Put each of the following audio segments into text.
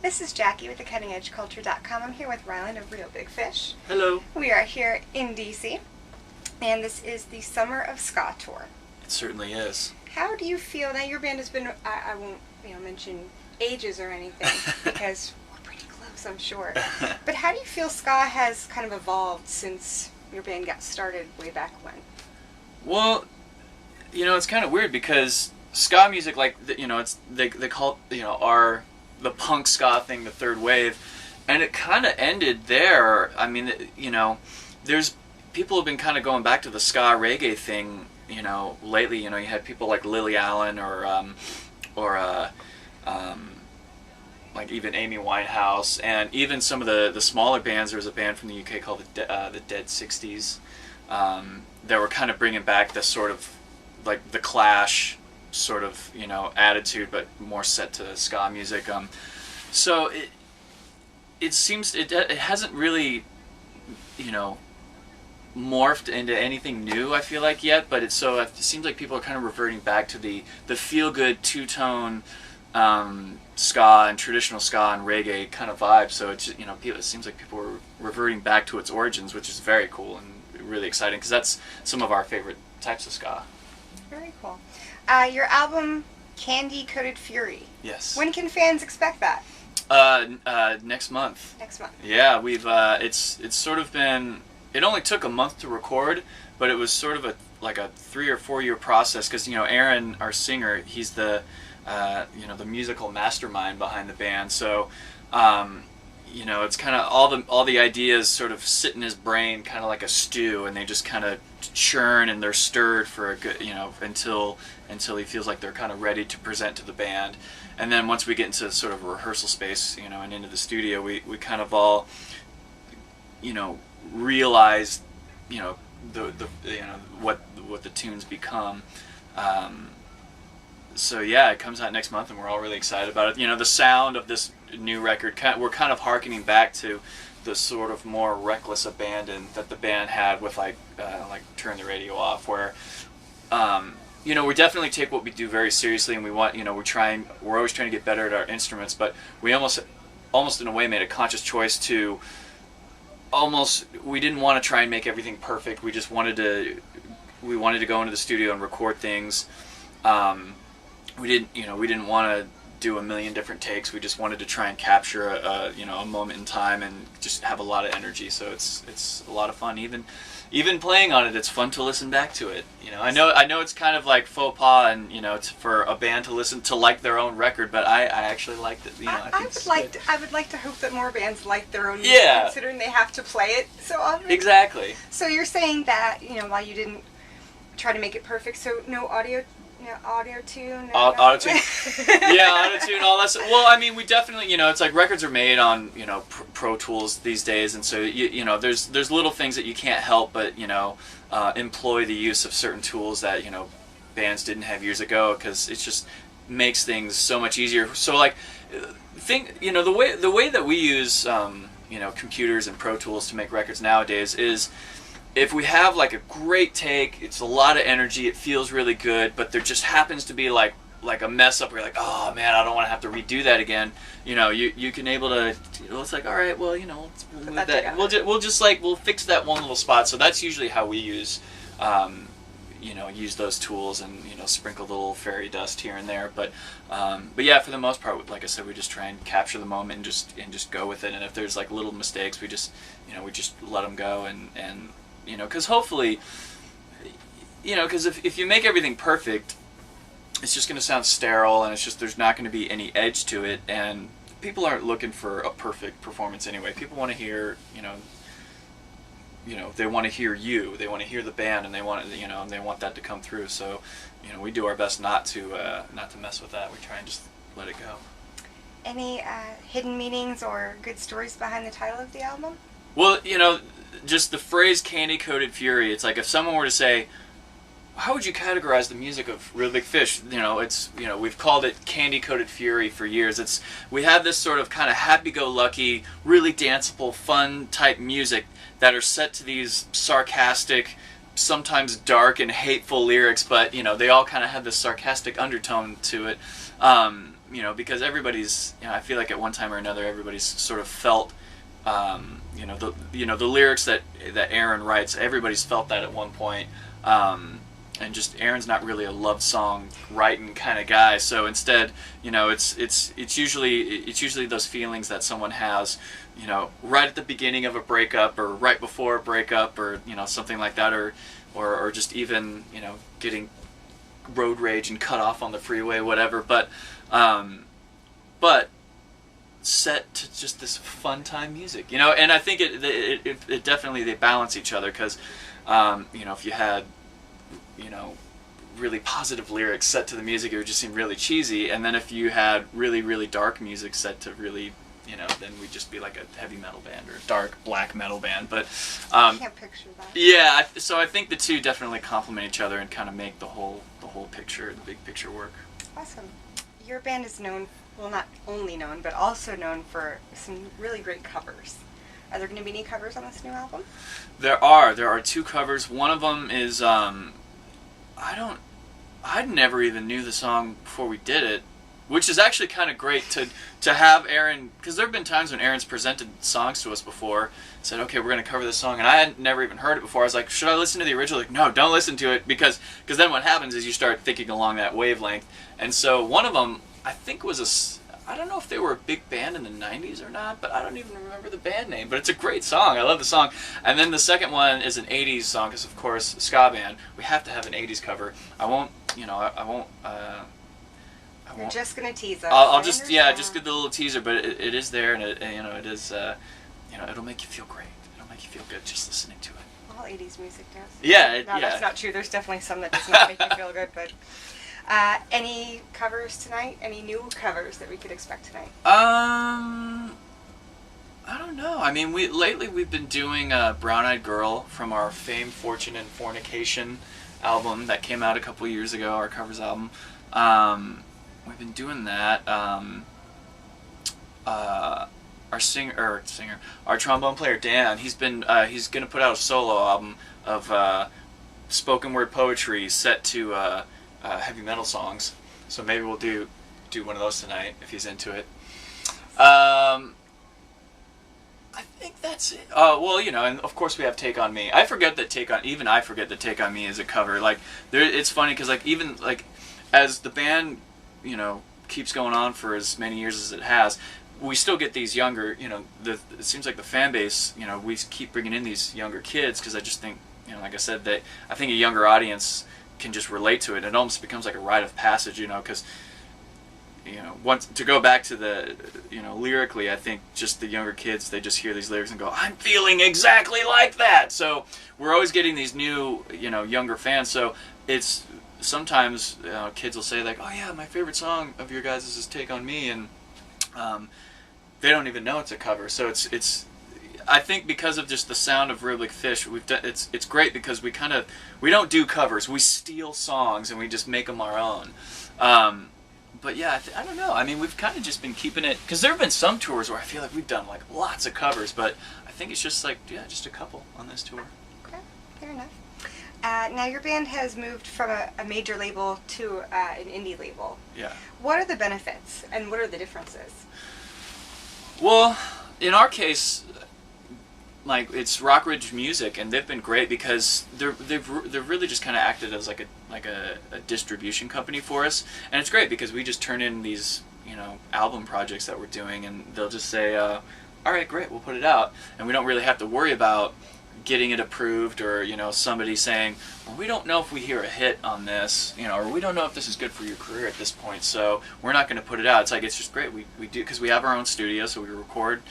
This is Jackie with Thecuttingedgeculture.com. I'm here with Ryland of Real Big Fish. Hello. We are here in DC, and this is the Summer of Ska Tour. It certainly is. How do you feel now? Your band has been, I won't mention ages or anything because we're pretty close, I'm sure. But how do you feel ska has kind of evolved since your band got started way back when? Well, it's kind of weird because ska music, it's they call the punk ska thing the third wave, and it kind of ended there. I mean, there's people have been kind of going back to the ska reggae thing, lately. You had people like Lily Allen or like even Amy Winehouse, and even some of the smaller bands. There was a band from the UK called the Dead 60s that were kind of bringing back the sort of like the Clash sort of attitude, but more set to ska music. So it seems it hasn't really morphed into anything new, I feel like, yet. But it seems like people are kind of reverting back to the feel good two-tone ska and traditional ska and reggae kind of vibe. So it's it seems like people are reverting back to its origins, which is very cool and really exciting because that's some of our favorite types of ska. Very cool. Your album, Candy Coated Fury. Yes. When can fans expect that? Next month. Next month. Yeah, we've it's sort of been. It only took a month to record, but it was sort of a 3 or 4 year process because Aaron, our singer, he's the the musical mastermind behind the band. So it's kind of all the ideas sort of sit in his brain, kind of like a stew, and they just kind of churn and they're stirred for a good until he feels like they're kind of ready to present to the band. And then once we get into sort of a rehearsal space, and into the studio, we kind of all realize what the tunes become. So yeah, it comes out next month, and we're all really excited about it. The sound of this new record, we're kind of hearkening back to the sort of more reckless abandon that the band had with like Turn the Radio Off, where we definitely take what we do very seriously, and we want we're always trying to get better at our instruments, but we almost in a way made a conscious choice to we didn't want to try and make everything perfect. We just wanted to go into the studio and record things. We didn't want to do a million different takes. We just wanted to try and capture a moment in time and just have a lot of energy. So it's a lot of fun. Even playing on it, it's fun to listen back to it. I know it's kind of like faux pas, and it's for a band to listen to like their own record, but I actually liked it. I would like to hope that more bands like their own music, considering they have to play it so often. Exactly. So you're saying that while you didn't try to make it perfect, so no auto tune. Auto tune. Yeah, auto tune, all that stuff. Well, I mean, we definitely, it's like records are made on, Pro Tools these days, and so there's little things that you can't help but employ the use of certain tools that bands didn't have years ago, because it just makes things so much easier. So the way that we use computers and Pro Tools to make records nowadays is, if we have like a great take, it's a lot of energy, it feels really good, but there just happens to be like a mess up where you're like, oh man, I don't want to have to redo that again. You can able to. It's like, all right, well, let's move that. We'll fix that one little spot. So that's usually how we use those tools, and sprinkle a little fairy dust here and there. But yeah, for the most part, like I said, we just try and capture the moment and just go with it. And if there's like little mistakes, we just let them go and because hopefully, because if you make everything perfect, it's just going to sound sterile, and there's not going to be any edge to it, and people aren't looking for a perfect performance anyway. People want to hear, they want to hear you, they want to hear the band, and they want and they want that to come through. So, we do our best not to mess with that. We try and just let it go. Any hidden meanings or good stories behind the title of the album? Well, just the phrase "Candy Coated Fury." It's like if someone were to say, "How would you categorize the music of Real Big Fish?" We've called it "Candy Coated Fury" for years. We have this sort of kind of happy-go-lucky, really danceable, fun type music that are set to these sarcastic, sometimes dark and hateful lyrics, but they all kind of have this sarcastic undertone to it. because everybody's, I feel like at one time or another everybody's sort of felt, the lyrics that Aaron writes, everybody's felt that at one point. And just Aaron's not really a love song writing kind of guy, so instead, it's usually those feelings that someone has, right at the beginning of a breakup or right before a breakup or something like that, or just even getting road rage and cut off on the freeway, whatever. But set to just this fun time music, and I think it definitely, they balance each other, because if you had really positive lyrics set to the music, it would just seem really cheesy, and then if you had really, really dark music set to really, then we'd just be like a heavy metal band or a dark black metal band. But I can't picture that. Yeah, so I think the two definitely complement each other and kind of make the whole picture, the big picture, work. Awesome. Your band is known, well, not only known, but also known for some really great covers. Are there going to be any covers on this new album? There are 2 covers. One of them is I never even knew the song before we did it, which is actually kind of great to have Aaron, because there have been times when Aaron's presented songs to us before, said, okay, we're going to cover this song, and I had never even heard it before. I was like, should I listen to the original? Like, no, don't listen to it, because then what happens is you start thinking along that wavelength. And so one of them, I think, was I don't know if they were a big band in the 90s or not, but I don't even remember the band name. But it's a great song. I love the song. And then the second one is an 80s song, because, of course, ska band, we have to have an 80s cover. I won't. You're just going to tease us. I'll just give the little teaser, but it is there, and it is, it'll make you feel great. It'll make you feel good just listening to it. All 80s music does. Yeah. That's not true. There's definitely some that does not make you feel good, but... any covers tonight? Any new covers that we could expect tonight? I don't know. I mean, lately we've been doing Brown Eyed Girl from our Fame, Fortune, and Fornication album that came out a couple years ago, our covers album. We've been doing that. Our trombone player Dan, he's gonna put out a solo album of spoken word poetry set to heavy metal songs, so maybe we'll do one of those tonight if he's into it. I think that's it. Well, and of course we have Take on Me. I forget that Take on Me is a cover. Like, it's funny because even as the band keeps going on for as many years as it has, we still get these younger, it seems like the fan base, we keep bringing in these younger kids, because I just think, like I said, that I think a younger audience can just relate to it. It almost becomes like a rite of passage, because once to go back to the lyrically, I think just the younger kids, they just hear these lyrics and go, I'm feeling exactly like that. So we're always getting these new younger fans. So it's sometimes kids will say like, oh yeah, my favorite song of your guys is Take on Me, and they don't even know it's a cover. So it's I think because of just the sound of Rib Like Fish, it's great because we don't do covers. We steal songs and we just make them our own. But yeah, I don't know. I mean, we've kind of just been keeping it, because there have been some tours where I feel like we've done like lots of covers, but I think it's just like, just a couple on this tour. Okay, fair enough. Now your band has moved from a major label to an indie label. Yeah. What are the benefits and what are the differences? Well, in our case, like, it's Rockridge Music, and they've been great because they've really just kind of acted as like a distribution company for us, and it's great because we just turn in these album projects that we're doing, and they'll just say, all right, great, we'll put it out, and we don't really have to worry about getting it approved, or somebody saying, well, we don't know if we hear a hit on this, or we don't know if this is good for your career at this point, so we're not going to put it out. It's like, it's just great. We do, because we have our own studio, so we record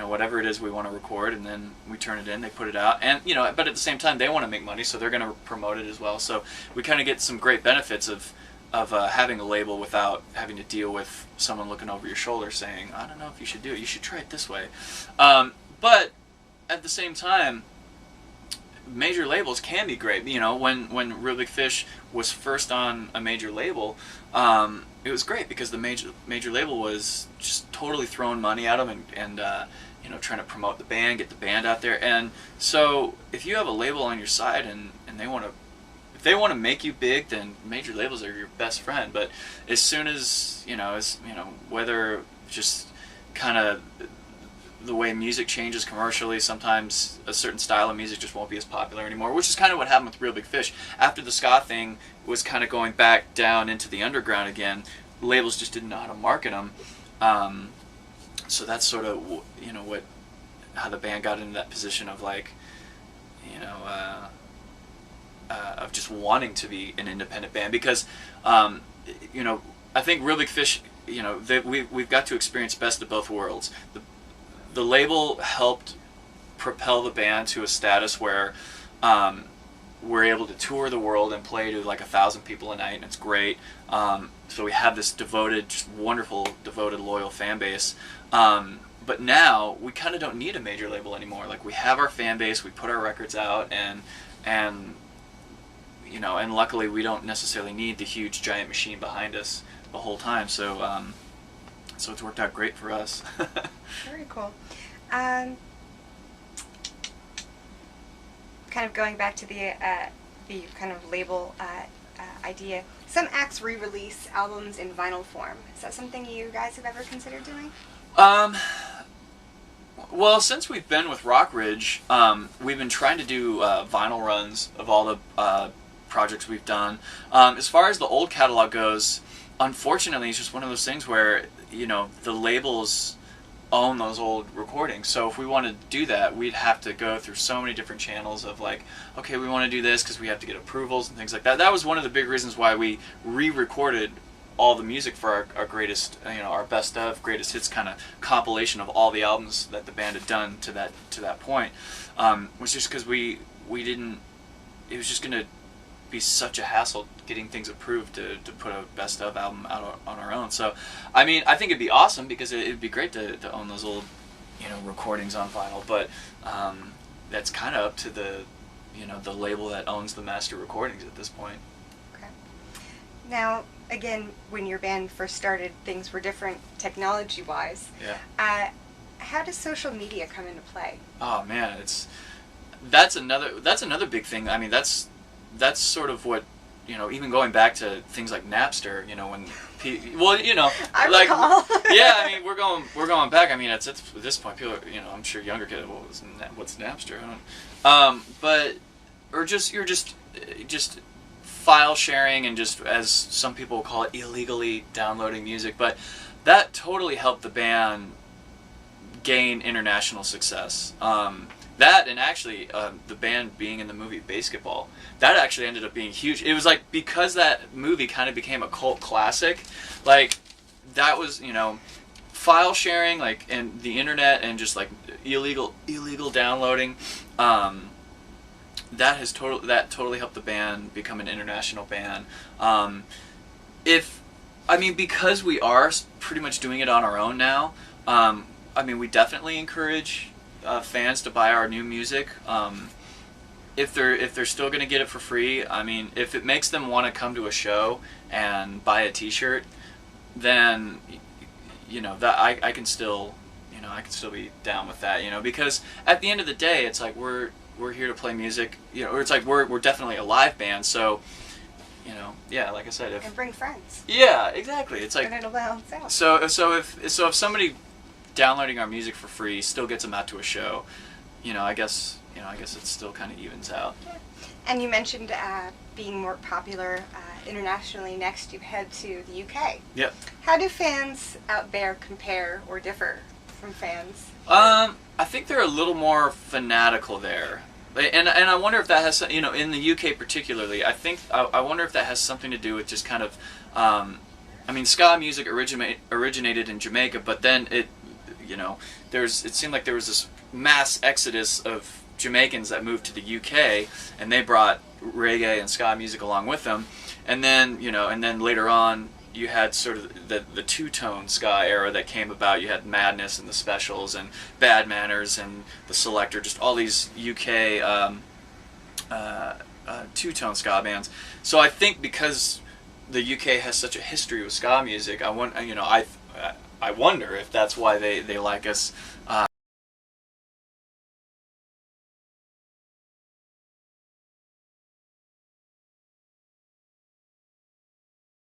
whatever it is we want to record, and then we turn it in, they put it out, and but at the same time they want to make money, so they're going to promote it as well. So we kind of get some great benefits of having a label without having to deal with someone looking over your shoulder saying, I don't know if you should do it, you should try it this way. But at the same time, major labels can be great. When Rib Like Fish was first on a major label, it was great because the major label was just totally throwing money at them and trying to promote the band, get the band out there. And so if you have a label on your side and they want to, if they want to make you big, then major labels are your best friend. But as soon as whether just kind of the way music changes commercially, sometimes a certain style of music just won't be as popular anymore, which is kind of what happened with Real Big Fish. After the ska thing was kind of going back down into the underground again, labels just didn't know how to market them. So that's sort of how the band got into that position of like, of just wanting to be an independent band, because I think Real Big Fish, we've got to experience best of both worlds. The label helped propel the band to a status where we're able to tour the world and play to like 1,000 people a night, and it's great. So we have this devoted, just wonderful, devoted, loyal fan base. But now we kind of don't need a major label anymore. Like, we have our fan base, we put our records out, and luckily we don't necessarily need the huge giant machine behind us the whole time. So it's worked out great for us. Very cool. Kind of going back to the kind of label idea. Some acts re-release albums in vinyl form. Is that something you guys have ever considered doing? Well, since we've been with Rockridge, we've been trying to do vinyl runs of all the projects we've done. As far as the old catalog goes, unfortunately, it's just one of those things where the labels own those old recordings. So if we want to do that, we'd have to go through so many different channels of like, okay, we want to do this because we have to get approvals and things like that. That was one of the big reasons why we re-recorded all the music for our greatest, our best of greatest hits kind of compilation of all the albums that the band had done to that point. Was just because we didn't. It was just gonna be such a hassle getting things approved to put a best of album out on our own. So, I mean, I think it'd be awesome because it'd be great to own those old, recordings on vinyl. But that's kind of up to the label that owns the master recordings at this point. Okay. Now, again, when your band first started, things were different technology-wise. Yeah. How does social media come into play? Oh man, that's another big thing. I mean, that's sort of what, even going back to things like Napster, when I like, recall. yeah, I mean, we're going back. I mean, at this point, people, I'm sure younger kids, what's Napster? But you're just file sharing and just, as some people call it, illegally downloading music. But that totally helped the band gain international success. That, and actually the band being in the movie Basketball, that actually ended up being huge. It was like, because that movie kind of became a cult classic, like, that was, file sharing, like, and the internet and just like illegal downloading, that totally helped the band become an international band. Because we are pretty much doing it on our own now, we definitely encourage fans to buy our new music. If they're still going to get it for free, if it makes them want to come to a show and buy a T-shirt, then that I can still be down with that. Because at the end of the day, it's like we're here to play music. Or it's like we're definitely a live band. So yeah, like I said, and bring friends. Yeah, exactly. It's like, and it'll balance out. So if somebody downloading our music for free still gets them out to a show, I guess it still kind of evens out. Yeah. And you mentioned being more popular internationally. Next, you head to the UK. Yep. How do fans out there compare or differ from fans? I think they're a little more fanatical there, and I wonder if that has, in the UK particularly. I wonder if that has something to do with just kind of, ska music originated in Jamaica, but then it seemed like there was this mass exodus of Jamaicans that moved to the UK, and they brought reggae and ska music along with them, and then later on you had sort of the two-tone ska era that came about. You had Madness and the Specials and Bad Manners and the Selector, just all these UK two-tone ska bands. So I think because the UK has such a history with ska music, I wonder if that's why they like us.